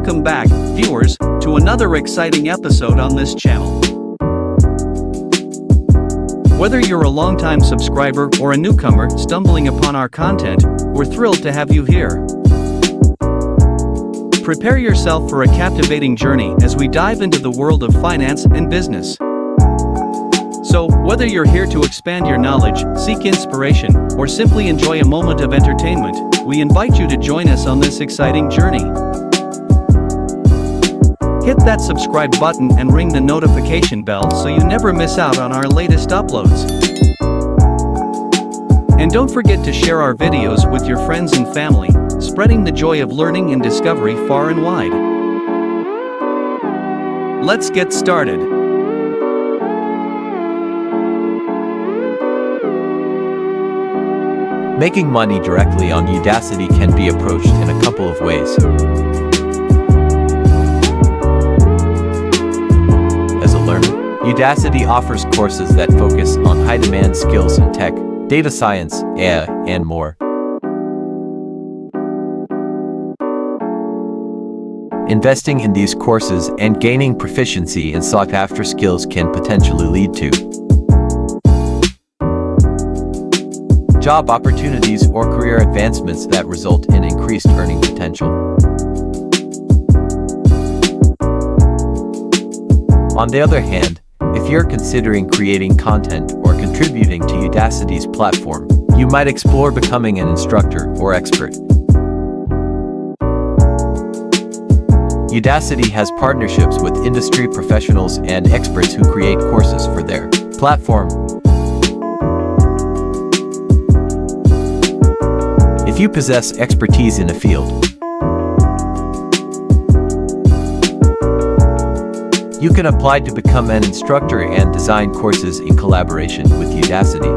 welcome back, viewers, to another exciting episode on this channel. Whether you're a longtime subscriber or a newcomer stumbling upon our content, we're thrilled to have you here. Prepare yourself for a captivating journey as we dive into the world of finance and business. So, whether you're here to expand your knowledge, seek inspiration, or simply enjoy a moment of entertainment, we invite you to join us on this exciting journey. Hit that subscribe button and ring the notification bell so you never miss out on our latest uploads. And don't forget to share our videos with your friends and family, spreading the joy of learning and discovery far and wide. Let's get started. Making money directly on Udacity can be approached in a couple of ways. As a learner, Udacity offers courses that focus on high-demand skills in tech, data science, AI, and more. Investing in these courses and gaining proficiency in sought-after skills can potentially lead to job opportunities or career advancements that result in increased earning potential. On the other hand, if you're considering creating content or contributing to Udacity's platform, you might explore becoming an instructor or expert. Udacity has partnerships with industry professionals and experts who create courses for their platform. If you possess expertise in a field, you can apply to become an instructor and design courses in collaboration with Udacity.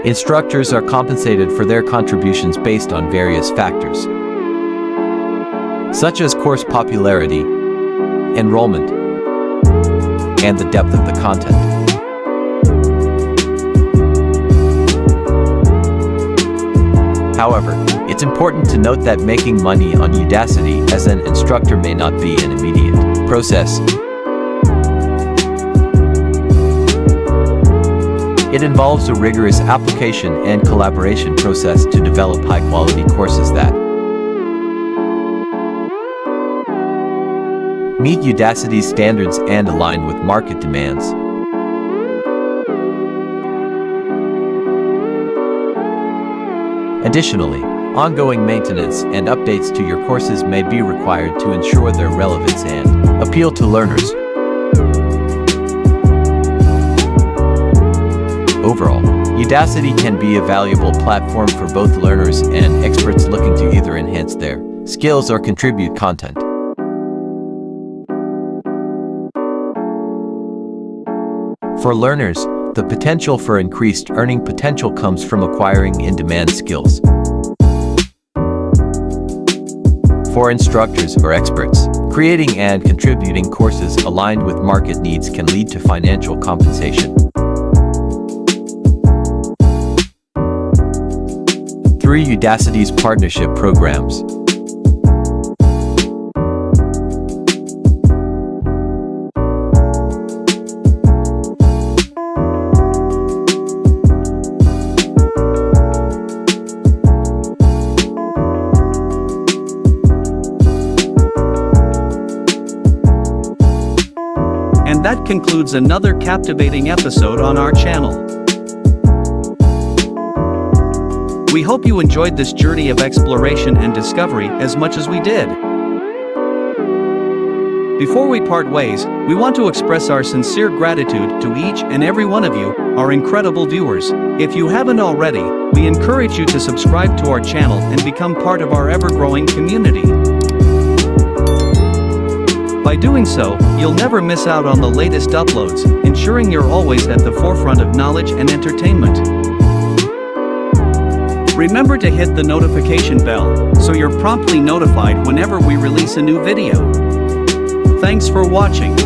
Instructors are compensated for their contributions based on various factors, such as course popularity, enrollment, and the depth of the content. However, it's important to note that making money on Udacity as an instructor may not be an immediate process. It involves a rigorous application and collaboration process to develop high-quality courses that meet Udacity's standards and align with market demands. Additionally, ongoing maintenance and updates to your courses may be required to ensure their relevance and appeal to learners. Overall, Udacity can be a valuable platform for both learners and experts looking to either enhance their skills or contribute content. For learners, the potential for increased earning potential comes from acquiring in-demand skills. For instructors or experts, creating and contributing courses aligned with market needs can lead to financial compensation. Through Udacity's partnership programs, and that concludes another captivating episode on our channel. We hope you enjoyed this journey of exploration and discovery as much as we did. Before we part ways, we want to express our sincere gratitude to each and every one of you, our incredible viewers. If you haven't already, we encourage you to subscribe to our channel and become part of our ever-growing community. By doing so, you'll never miss out on the latest uploads, ensuring you're always at the forefront of knowledge and entertainment. Remember to hit the notification bell, so you're promptly notified whenever we release a new video. Thanks for watching.